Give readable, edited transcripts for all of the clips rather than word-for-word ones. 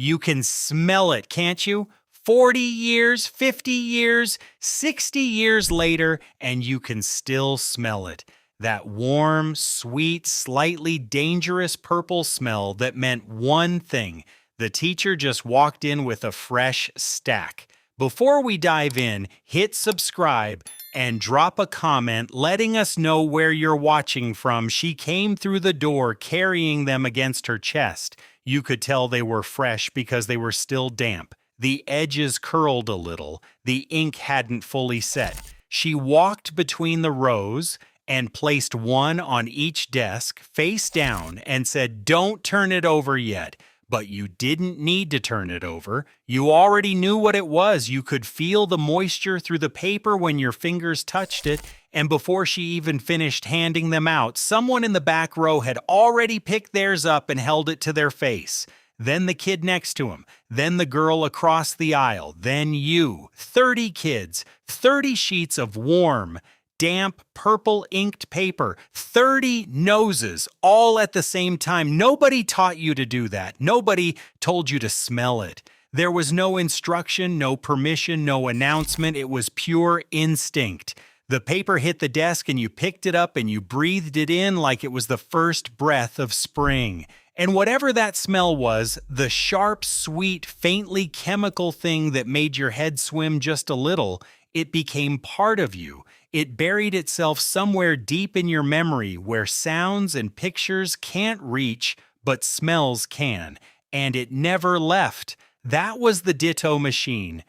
You can smell it, can't you? 40 years, 50 years, 60 years later, and you can still smell it. That warm, sweet, slightly dangerous purple smell that meant one thing. The teacher just walked in with a fresh stack. Before we dive in, hit subscribe and drop a comment letting us know where you're watching from. She came through the door carrying them against her chest. You could tell they were fresh because they were still damp. The edges curled a little. The ink hadn't fully set. She walked between the rows and placed one on each desk, face down, and said, "Don't turn it over yet." But you didn't need to turn it over. You already knew what it was. You could feel the moisture through the paper when your fingers touched it, and before she even finished handing them out, someone in the back row had already picked theirs up and held it to their face. Then the kid next to him, then the girl across the aisle, then you. 30 kids, 30 sheets of warm, damp, purple inked paper, 30 noses, all at the same time. Nobody taught you to do that. Nobody told you to smell it. There was no instruction, no permission, no announcement. It was pure instinct. The paper hit the desk and you picked it up and you breathed it in like it was the first breath of spring. And whatever that smell was, the sharp, sweet, faintly chemical thing that made your head swim just a little, it became part of you. It buried itself somewhere deep in your memory where sounds and pictures can't reach, but smells can. And it never left. That was the Ditto machine.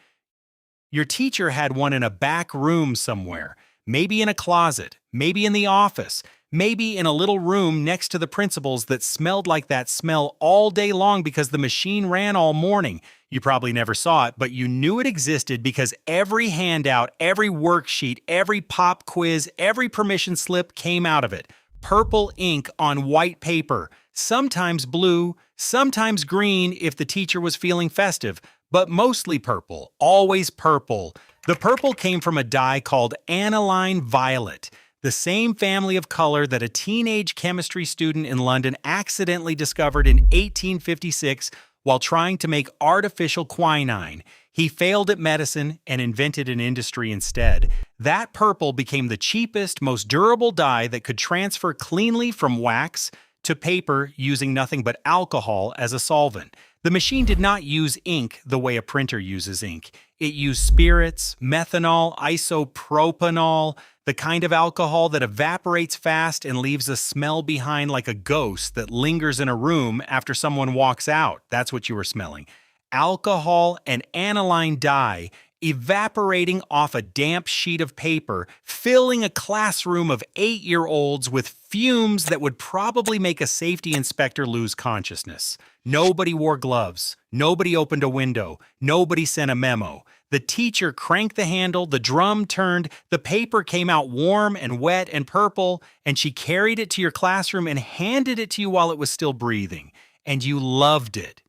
Your teacher had one in a back room somewhere, maybe in a closet, maybe in the office, maybe in a little room next to the principal's that smelled like that smell all day long because the machine ran all morning. You probably never saw it, but you knew it existed because every handout, every worksheet, every pop quiz, every permission slip came out of it. Purple ink on white paper, sometimes blue, sometimes green if the teacher was feeling festive, but mostly purple, always purple. The purple came from a dye called aniline violet, the same family of color that a teenage chemistry student in London accidentally discovered in 1856 while trying to make artificial quinine. He failed at medicine and invented an industry instead. That purple became the cheapest, most durable dye that could transfer cleanly from wax to paper using nothing but alcohol as a solvent. The machine did not use ink the way a printer uses ink. It used spirits, methanol, isopropanol, the kind of alcohol that evaporates fast and leaves a smell behind like a ghost that lingers in a room after someone walks out. That's what you were smelling. Alcohol and aniline dye evaporating off a damp sheet of paper, filling a classroom of 8-year-olds with fumes that would probably make a safety inspector lose consciousness. Nobody wore gloves. Nobody opened a window. Nobody sent a memo. The teacher cranked the handle, the drum turned, the paper came out warm and wet and purple, and she carried it to your classroom and handed it to you while it was still breathing. And you loved it.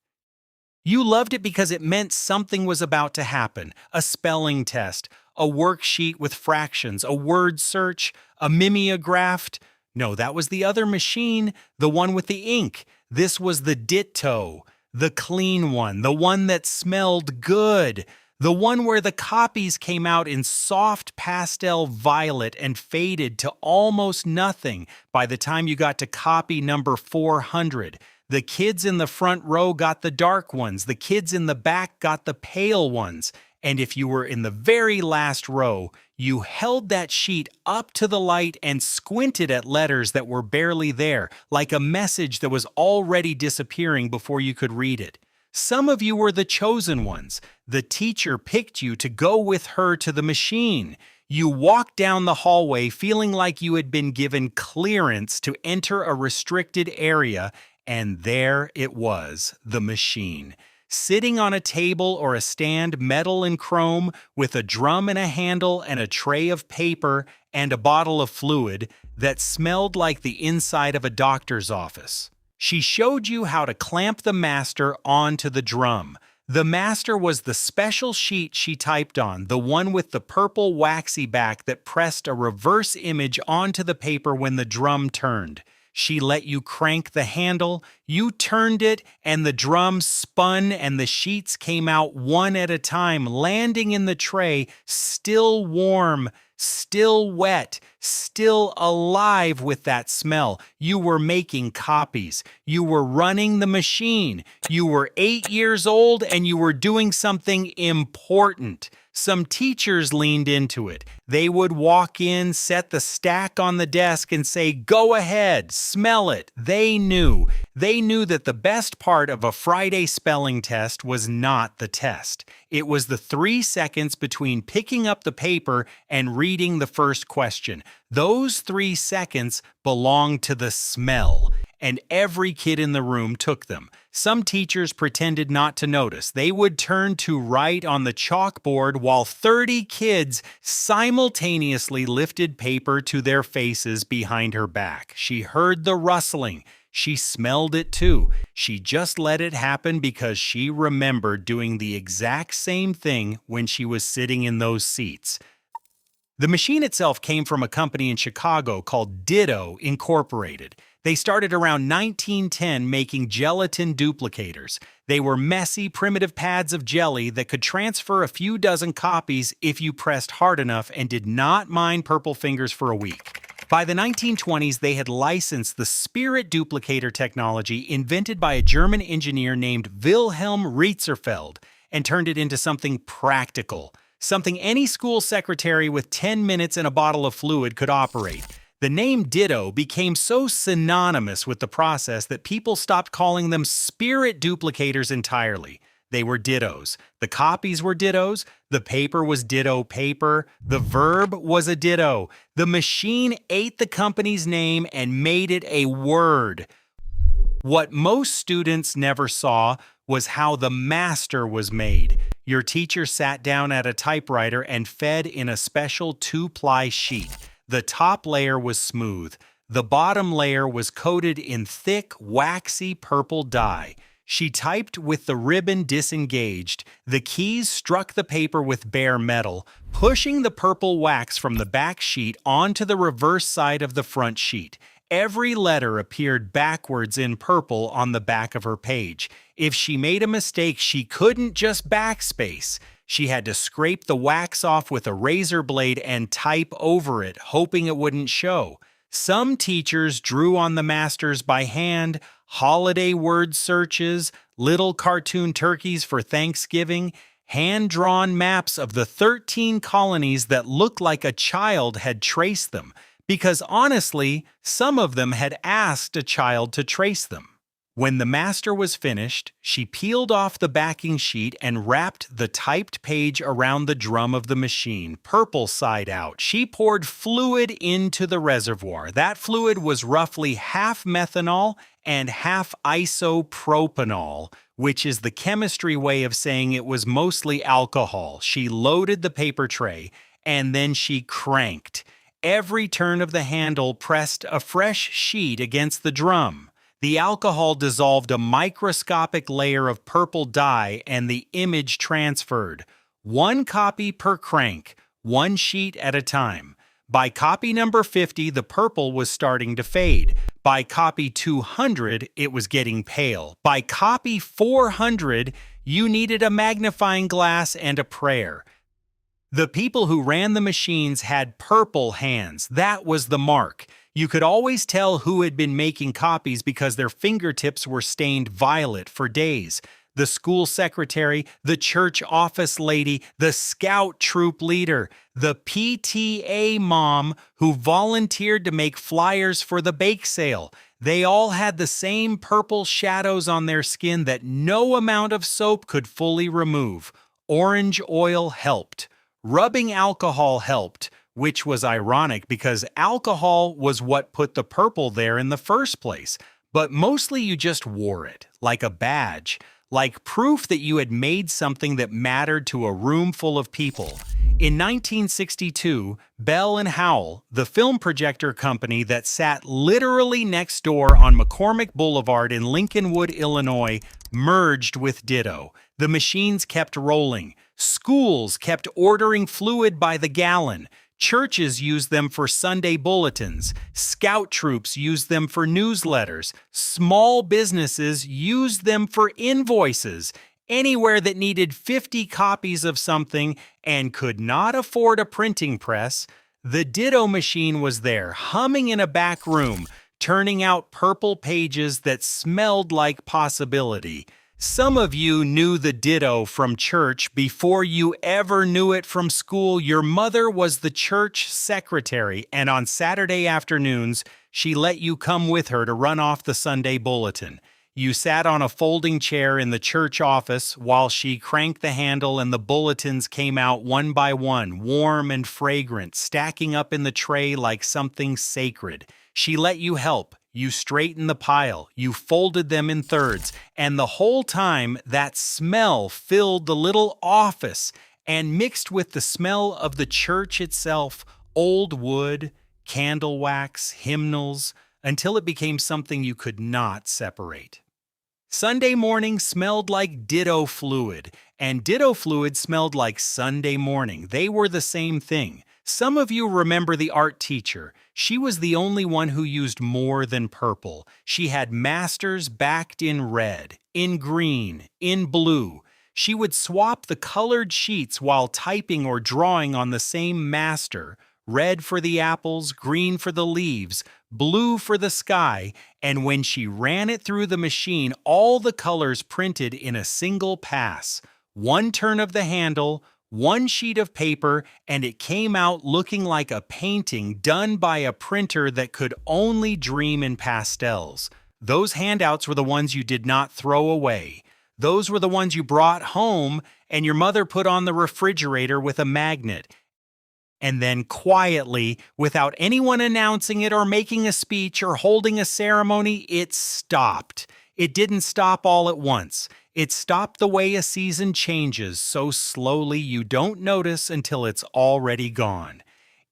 You loved it because it meant something was about to happen. A spelling test, a worksheet with fractions, a word search, a mimeograph. No, that was the other machine, the one with the ink. This was the Ditto, the clean one, the one that smelled good. The one where the copies came out in soft pastel violet and faded to almost nothing by the time you got to copy number 400. The kids in the front row got the dark ones. The kids in the back got the pale ones. And if you were in the very last row, you held that sheet up to the light and squinted at letters that were barely there, like a message that was already disappearing before you could read it. Some of you were the chosen ones. The teacher picked you to go with her to the machine. You walked down the hallway feeling like you had been given clearance to enter a restricted area, and there it was, the machine. Sitting on a table or a stand, metal and chrome, with a drum and a handle and a tray of paper and a bottle of fluid that smelled like the inside of a doctor's office. She showed you how to clamp the master onto the drum. The master was the special sheet she typed on, the one with the purple waxy back that pressed a reverse image onto the paper when the drum turned. She let you crank the handle, you turned it, and the drum spun and the sheets came out one at a time, landing in the tray, still warm, still wet, still alive with that smell. You were making copies. You were running the machine. You were 8 years old and you were doing something important. Some teachers leaned into it. They would walk in, set the stack on the desk, and say, "Go ahead, smell it." They knew. They knew that the best part of a Friday spelling test was not the test. It was the 3 seconds between picking up the paper and reading the first question. Those 3 seconds belonged to the smell, and every kid in the room took them. Some teachers pretended not to notice. They would turn to write on the chalkboard while 30 kids simultaneously lifted paper to their faces behind her back. She heard the rustling. She smelled it too. She just let it happen because she remembered doing the exact same thing when she was sitting in those seats. The machine itself came from a company in Chicago called Ditto Incorporated. They started around 1910 making gelatin duplicators. They were messy, primitive pads of jelly that could transfer a few dozen copies if you pressed hard enough and did not mind purple fingers for a week. By the 1920s, they had licensed the spirit duplicator technology invented by a German engineer named Wilhelm Ritzerfeld and turned it into something practical, something any school secretary with 10 minutes and a bottle of fluid could operate. The name Ditto became so synonymous with the process that people stopped calling them spirit duplicators entirely. They were dittos. The copies were dittos. The paper was ditto paper. The verb was a ditto. The machine ate the company's name and made it a word. What most students never saw was how the master was made. Your teacher sat down at a typewriter and fed in a special 2-ply sheet. The top layer was smooth. The bottom layer was coated in thick, waxy purple dye. She typed with the ribbon disengaged. The keys struck the paper with bare metal, pushing the purple wax from the back sheet onto the reverse side of the front sheet. Every letter appeared backwards in purple on the back of her page. If she made a mistake, she couldn't just backspace. She had to scrape the wax off with a razor blade and type over it, hoping it wouldn't show. Some teachers drew on the masters by hand, holiday word searches, little cartoon turkeys for Thanksgiving, hand-drawn maps of the 13 colonies that looked like a child had traced them, because honestly, some of them had asked a child to trace them. When the master was finished, she peeled off the backing sheet and wrapped the typed page around the drum of the machine, purple side out. She poured fluid into the reservoir. That fluid was roughly half methanol and half isopropanol, which is the chemistry way of saying it was mostly alcohol. She loaded the paper tray, and then she cranked. Every turn of the handle pressed a fresh sheet against the drum. The alcohol dissolved a microscopic layer of purple dye and the image transferred. 1 copy per crank, 1 sheet at a time. By copy number 50, the purple was starting to fade. By copy 200, it was getting pale. By copy 400, you needed a magnifying glass and a prayer. The people who ran the machines had purple hands. That was the mark. You could always tell who had been making copies because their fingertips were stained violet for days. The school secretary, the church office lady, the scout troop leader, the PTA mom who volunteered to make flyers for the bake sale. They all had the same purple shadows on their skin that no amount of soap could fully remove. Orange oil helped. Rubbing alcohol helped, which was ironic because alcohol was what put the purple there in the first place. But mostly you just wore it, like a badge, like proof that you had made something that mattered to a room full of people. In 1962, Bell and Howell, the film projector company that sat literally next door on McCormick Boulevard in Lincolnwood, Illinois, merged with Ditto. The machines kept rolling. Schools kept ordering fluid by the gallon. Churches use them for Sunday bulletins. Scout troops use them for newsletters. Small businesses use them for invoices. Anywhere that needed 50 copies of something and could not afford a printing press, the Ditto machine was there, humming in a back room, turning out purple pages that smelled like possibility. Some of you knew the Ditto from church before you ever knew it from school. Your mother was the church secretary, and on Saturday afternoons, she let you come with her to run off the Sunday bulletin. You sat on a folding chair in the church office while she cranked the handle and the bulletins came out one by one, warm and fragrant, stacking up in the tray like something sacred. She let you help. You straightened the pile, you folded them in thirds, and the whole time that smell filled the little office and mixed with the smell of the church itself, old wood, candle wax, hymnals, until it became something you could not separate. Sunday morning smelled like Ditto fluid, and Ditto fluid smelled like Sunday morning. They were the same thing. Some of you remember the art teacher. She was the only one who used more than purple. She had masters backed in red, in green, in blue. She would swap the colored sheets while typing or drawing on the same master, red for the apples, green for the leaves, blue for the sky, and when she ran it through the machine, all the colors printed in a single pass. One turn of the handle, one sheet of paper, and it came out looking like a painting done by a printer that could only dream in pastels. Those handouts were the ones you did not throw away. Those were the ones you brought home and your mother put on the refrigerator with a magnet. And then quietly, without anyone announcing it or making a speech or holding a ceremony, it stopped. It didn't stop all at once. It stopped the way a season changes so slowly you don't notice until it's already gone.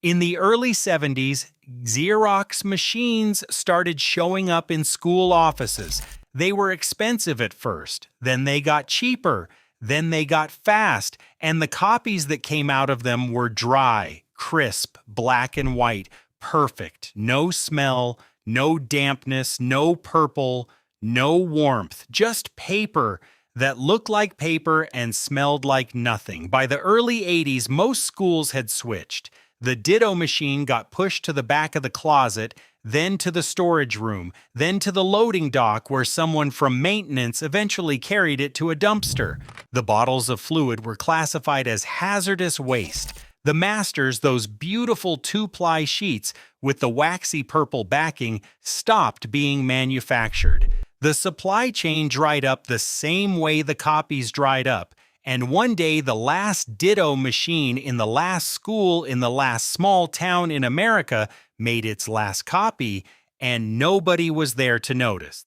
In the early 70s, Xerox machines started showing up in school offices. They were expensive at first, then they got cheaper, then they got fast, and the copies that came out of them were dry, crisp, black and white, perfect, no smell, no dampness, no purple, no warmth, just paper that looked like paper and smelled like nothing. By the early 80s, most schools had switched. The Ditto machine got pushed to the back of the closet, then to the storage room, then to the loading dock where someone from maintenance eventually carried it to a dumpster. The bottles of fluid were classified as hazardous waste. The masters, those beautiful two-ply sheets with the waxy purple backing, stopped being manufactured. The supply chain dried up the same way the copies dried up, and one day the last Ditto machine in the last school in the last small town in America made its last copy, and nobody was there to notice.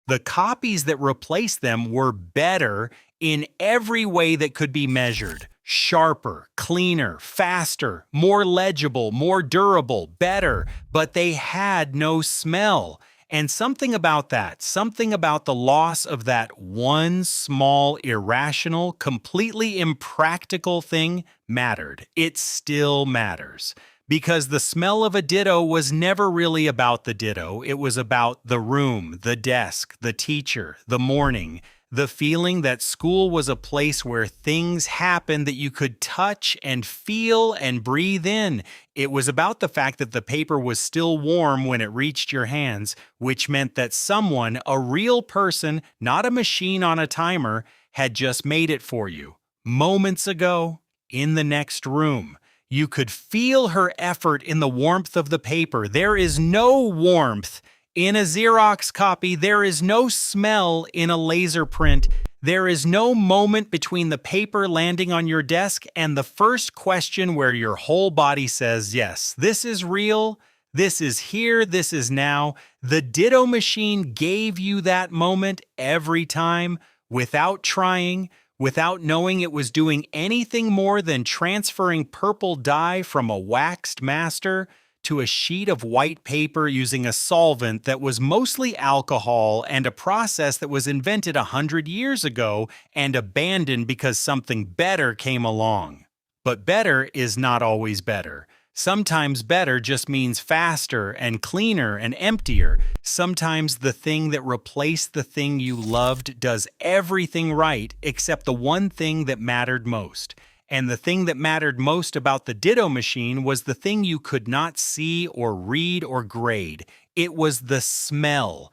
The copies that replaced them were better in every way that could be measured. Sharper, cleaner, faster, more legible, more durable, better, but they had no smell. And something about that, something about the loss of that one small, irrational, completely impractical thing mattered. It still matters. Because the smell of a Ditto was never really about the Ditto. It was about the room, the desk, the teacher, the morning, the feeling that school was a place where things happened that you could touch and feel and breathe in. It was about the fact that the paper was still warm when it reached your hands, which meant that someone, a real person, not a machine on a timer, had just made it for you. Moments ago, in the next room. You could feel her effort in the warmth of the paper. There is no warmth in a Xerox copy. There is no smell in a laser print. There is no moment between the paper landing on your desk and the first question where your whole body says, yes, this is real, this is here, this is now. The Ditto machine gave you that moment every time without trying, without knowing it was doing anything more than transferring purple dye from a waxed master to a sheet of white paper using a solvent that was mostly alcohol and a process that was invented 100 years ago and abandoned because something better came along. But better is not always better. Sometimes better just means faster and cleaner and emptier. Sometimes the thing that replaced the thing you loved does everything right except the one thing that mattered most. And the thing that mattered most about the Ditto machine was the thing you could not see or read or grade. It was the smell.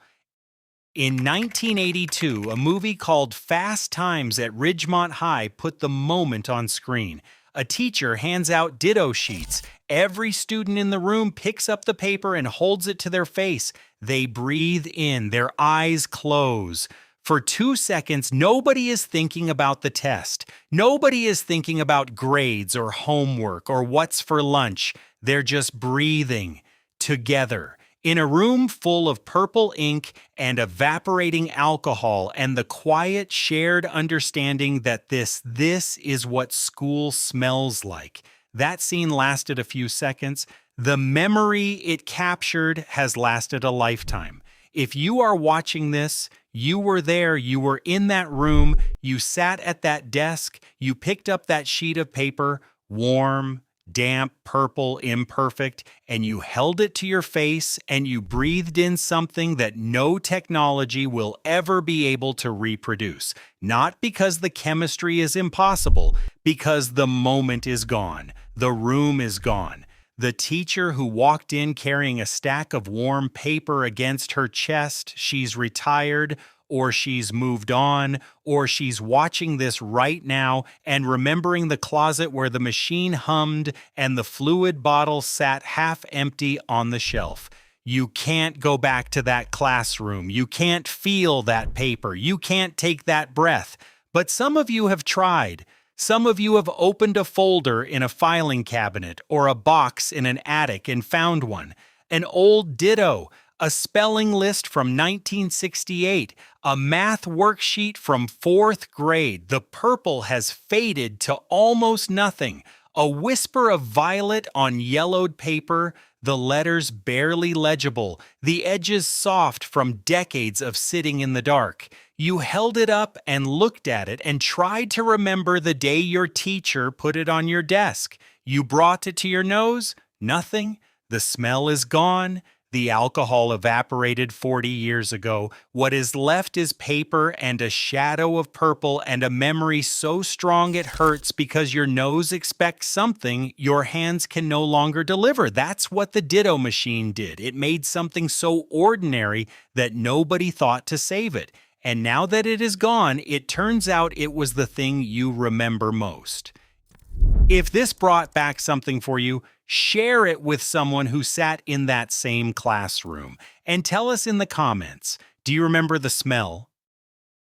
In 1982, a movie called Fast Times at Ridgemont High put the moment on screen. A teacher hands out ditto sheets. Every student in the room picks up the paper and holds it to their face. They breathe in, their eyes close. For 2 seconds, nobody is thinking about the test. Nobody is thinking about grades or homework or what's for lunch. They're just breathing together. In a room full of purple ink and evaporating alcohol and the quiet shared understanding that this is what school smells like. That scene lasted a few seconds. The memory it captured has lasted a lifetime. If you are watching this, you were there, you were in that room, you sat at that desk, you picked up that sheet of paper, warm, damp, purple, imperfect, and you held it to your face and you breathed in something that no technology will ever be able to reproduce. Not because the chemistry is impossible, because the moment is gone. The room is gone. The teacher who walked in carrying a stack of warm paper against her chest, she's retired, or she's moved on, or she's watching this right now and remembering the closet where the machine hummed and the fluid bottle sat half empty on the shelf. You can't go back to that classroom. You can't feel that paper. You can't take that breath. But some of you have tried. Some of you have opened a folder in a filing cabinet or a box in an attic and found one. An old ditto, a spelling list from 1968, a math worksheet from 4th grade. The purple has faded to almost nothing. A whisper of violet on yellowed paper, the letters barely legible, the edges soft from decades of sitting in the dark. You held it up and looked at it and tried to remember the day your teacher put it on your desk. You brought it to your nose? Nothing. The smell is gone. The alcohol evaporated 40 years ago. What is left is paper and a shadow of purple and a memory so strong it hurts because your nose expects something your hands can no longer deliver. That's what the Ditto machine did. It made something so ordinary that nobody thought to save it. And now that it is gone, it turns out it was the thing you remember most. If this brought back something for you, share it with someone who sat in that same classroom. And tell us in the comments, do you remember the smell?